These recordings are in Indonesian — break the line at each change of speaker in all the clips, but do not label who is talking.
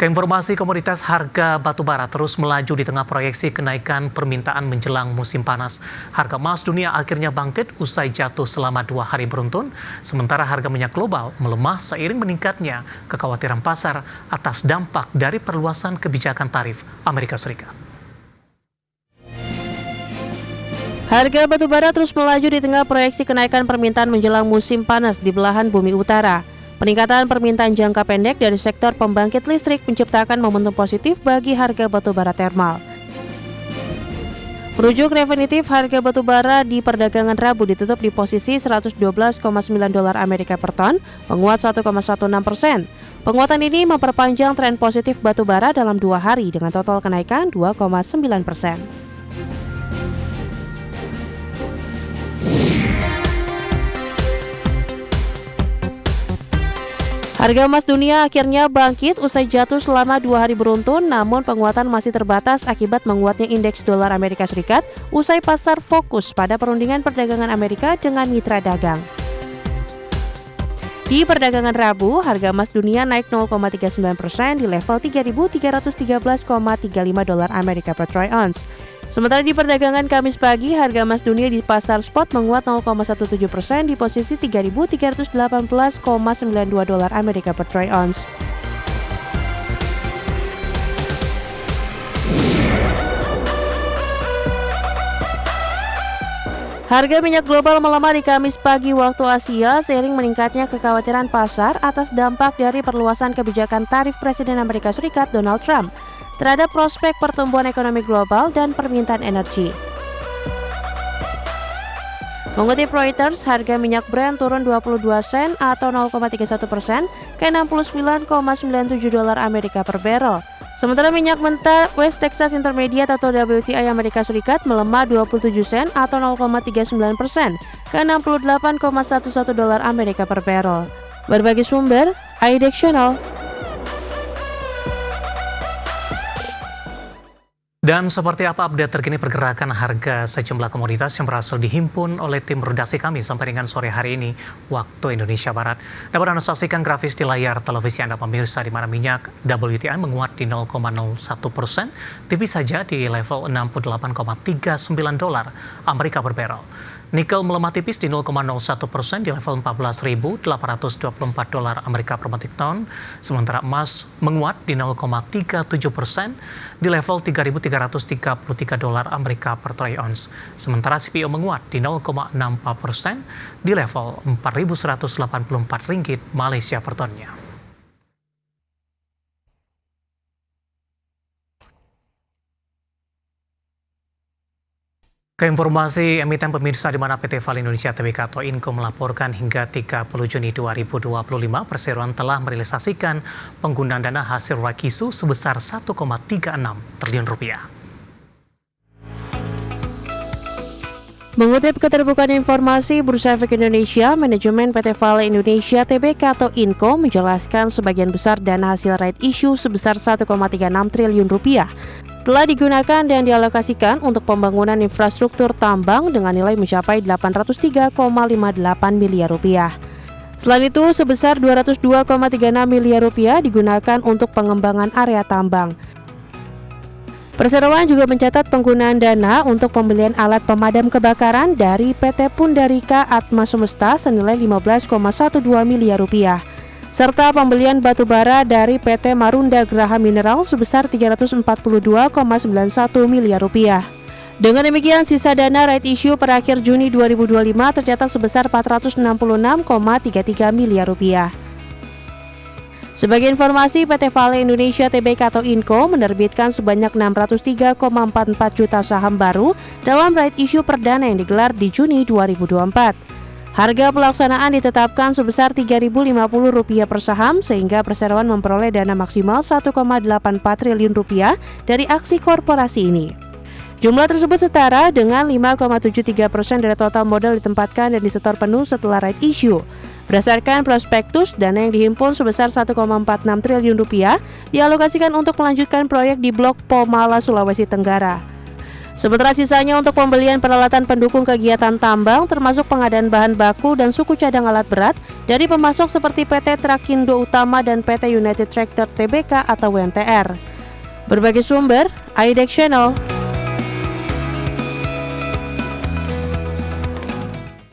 Keinformasi komoditas harga batubara terus melaju di tengah proyeksi kenaikan permintaan menjelang musim panas. Harga emas dunia akhirnya bangkit usai jatuh selama 2 hari beruntun, sementara harga minyak global melemah seiring meningkatnya kekhawatiran pasar atas dampak dari perluasan kebijakan tarif Amerika Serikat.
Harga batubara terus melaju di tengah proyeksi kenaikan permintaan menjelang musim panas di belahan bumi utara. Peningkatan permintaan jangka pendek dari sektor pembangkit listrik menciptakan momentum positif bagi harga batubara termal. Merujuk Refinitiv, harga batubara di perdagangan Rabu ditutup di posisi $112,9 Amerika per ton, menguat 1,16%. Penguatan ini memperpanjang tren positif batubara dalam 2 hari dengan total kenaikan 2,9%. Harga emas dunia akhirnya bangkit usai jatuh selama 2 hari beruntun, namun penguatan masih terbatas akibat menguatnya indeks dolar Amerika Serikat usai pasar fokus pada perundingan perdagangan Amerika dengan mitra dagang. Di perdagangan Rabu, harga emas dunia naik 0,39% di level $3.313,35 Amerika per troy ounce. Sementara di perdagangan Kamis pagi, harga emas dunia di pasar spot menguat 0,17% di posisi $3.318,92 Amerika per troy ounce. Harga minyak global melemah di Kamis pagi waktu Asia seiring meningkatnya kekhawatiran pasar atas dampak dari perluasan kebijakan tarif Presiden Amerika Serikat Donald Trump terhadap prospek pertumbuhan ekonomi global dan permintaan energi. Mengutip Reuters, harga minyak Brent turun 22 sen atau 0,31% ke $69,97 Amerika per barrel. Sementara minyak mentah West Texas Intermediate atau WTI Amerika Serikat melemah 27 sen atau 0,39% ke $68,11 Amerika per barrel. Berbagai sumber, IDX Channel.
Dan seperti apa update terkini pergerakan harga sejumlah komoditas yang berhasil dihimpun oleh tim redaksi kami sampai dengan sore hari ini waktu Indonesia Barat. Dapat Anda saksikan grafis di layar televisi Anda pemirsa, di mana minyak WTI menguat di 0,01%, tipis saja di level $68,39 Amerika per barrel. Nikel melemah tipis di 0,01% di level $14.824 Amerika per metric ton, sementara emas menguat di 0,37% di level $3.333 Amerika per troy ounce. Sementara CPO menguat di 0,64% di level Rp4.184 Malaysia per tonnya. Keinformasi emiten pemirsa, di mana PT Vale Indonesia Tbk atau Inco melaporkan hingga 30 Juni 2025 perseroan telah merealisasikan penggunaan dana hasil Rakisu sebesar Rp1,36 triliun.
Mengutip keterbukaan informasi Bursa Efek Indonesia, manajemen PT Vale Indonesia Tbk atau Inco menjelaskan sebagian besar dana hasil right issue sebesar Rp1,36 triliun telah digunakan dan dialokasikan untuk pembangunan infrastruktur tambang dengan nilai mencapai Rp803,58 miliar. Selain itu, sebesar Rp202,36 miliar digunakan untuk pengembangan area tambang. Perseroan juga mencatat penggunaan dana untuk pembelian alat pemadam kebakaran dari PT Pundarika Atma Semesta senilai Rp15,12 miliar, serta pembelian batubara dari PT Marunda Graha Mineral sebesar Rp342,91 miliar. Dengan demikian, sisa dana right issue per akhir Juni 2025 tercatat sebesar Rp466,33 miliar. Sebagai informasi, PT Vale Indonesia Tbk atau Inco menerbitkan sebanyak 603,44 juta saham baru dalam right issue perdana yang digelar di Juni 2024. Harga pelaksanaan ditetapkan sebesar Rp3.050 per saham, sehingga perseroan memperoleh dana maksimal Rp1,84 triliun dari aksi korporasi ini. Jumlah tersebut setara dengan 5,73% dari total modal ditempatkan dan disetor penuh setelah right issue. Berdasarkan prospektus, dana yang dihimpun sebesar Rp1,46 triliun dialokasikan untuk melanjutkan proyek di Blok Pomala, Sulawesi Tenggara. Sementara sisanya untuk pembelian peralatan pendukung kegiatan tambang termasuk pengadaan bahan baku dan suku cadang alat berat dari pemasok seperti PT Trakindo Utama dan PT United Tractor Tbk atau UNTR. Berbagai sumber, IDEX Channel.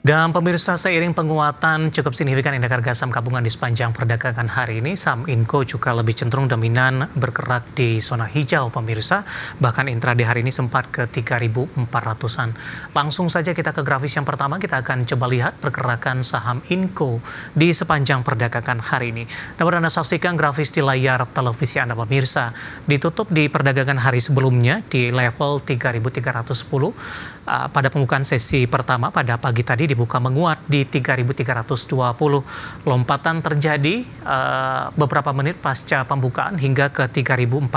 Dan pemirsa, seiring penguatan cukup signifikan indeks harga saham gabungan di sepanjang perdagangan hari ini, saham Inco juga lebih cenderung dominan bergerak di zona hijau pemirsa. Bahkan intraday hari ini sempat ke 3.400-an. Langsung saja kita ke grafis yang pertama, kita akan coba lihat pergerakan saham Inco di sepanjang perdagangan hari ini. Dapat Anda saksikan grafis di layar televisi Anda pemirsa. Ditutup di perdagangan hari sebelumnya di level 3.310 pada pembukaan sesi pertama pada pagi tadi dibuka menguat di 3.320. Lompatan terjadi beberapa menit pasca pembukaan hingga ke 3.420.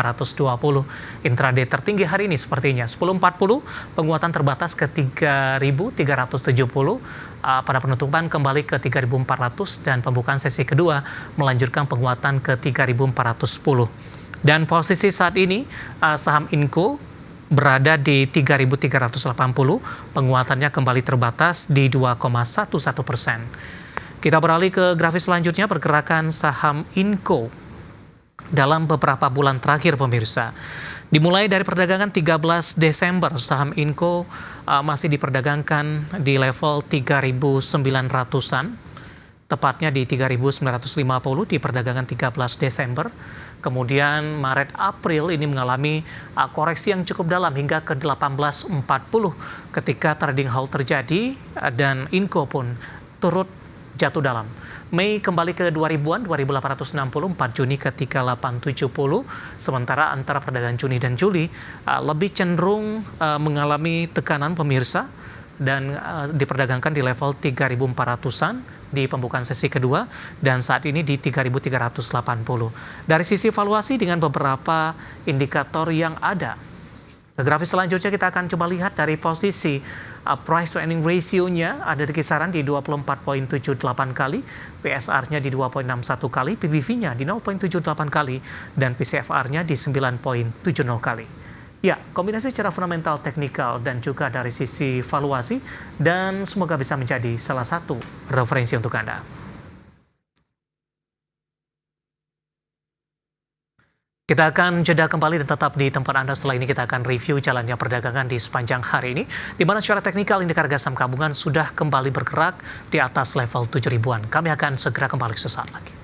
Intraday tertinggi hari ini sepertinya 10.40, penguatan terbatas ke 3.370. Pada penutupan kembali ke 3.400 dan pembukaan sesi kedua melanjutkan penguatan ke 3.410. Dan posisi saat ini saham Inco berada di 3.380, penguatannya kembali terbatas di 2,11%. Kita beralih ke grafis selanjutnya, pergerakan saham Inco dalam beberapa bulan terakhir pemirsa. Dimulai dari perdagangan 13 Desember, saham Inco masih diperdagangkan di level 3.900-an, tepatnya di 3.950 di perdagangan 13 Desember. Kemudian Maret April ini mengalami koreksi yang cukup dalam hingga ke 18.40 ketika trading halt terjadi dan Inco pun turut jatuh dalam. Mei kembali ke 2000-an, 2.864, Juni ke 3.870, sementara antara perdagangan Juni dan Juli lebih cenderung mengalami tekanan pemirsa dan diperdagangkan di level 3.400-an di pembukaan sesi kedua dan saat ini di 3.380. Dari sisi valuasi dengan beberapa indikator yang ada. Ke grafis selanjutnya kita akan coba lihat dari posisi price to earning ratio-nya ada di kisaran di 24.78 kali, PSR-nya di 2.61 kali, PBV-nya di 0.78 kali, dan PCFR-nya di 9.70 kali. Ya, kombinasi secara fundamental, teknikal, dan juga dari sisi valuasi, dan semoga bisa menjadi salah satu referensi untuk Anda. Kita akan jeda kembali dan tetap di tempat Anda. Setelah ini kita akan review jalannya perdagangan di sepanjang hari ini, di mana secara teknikal indeks harga saham gabungan sudah kembali bergerak di atas level 7.000-an. Kami akan segera kembali sesaat lagi.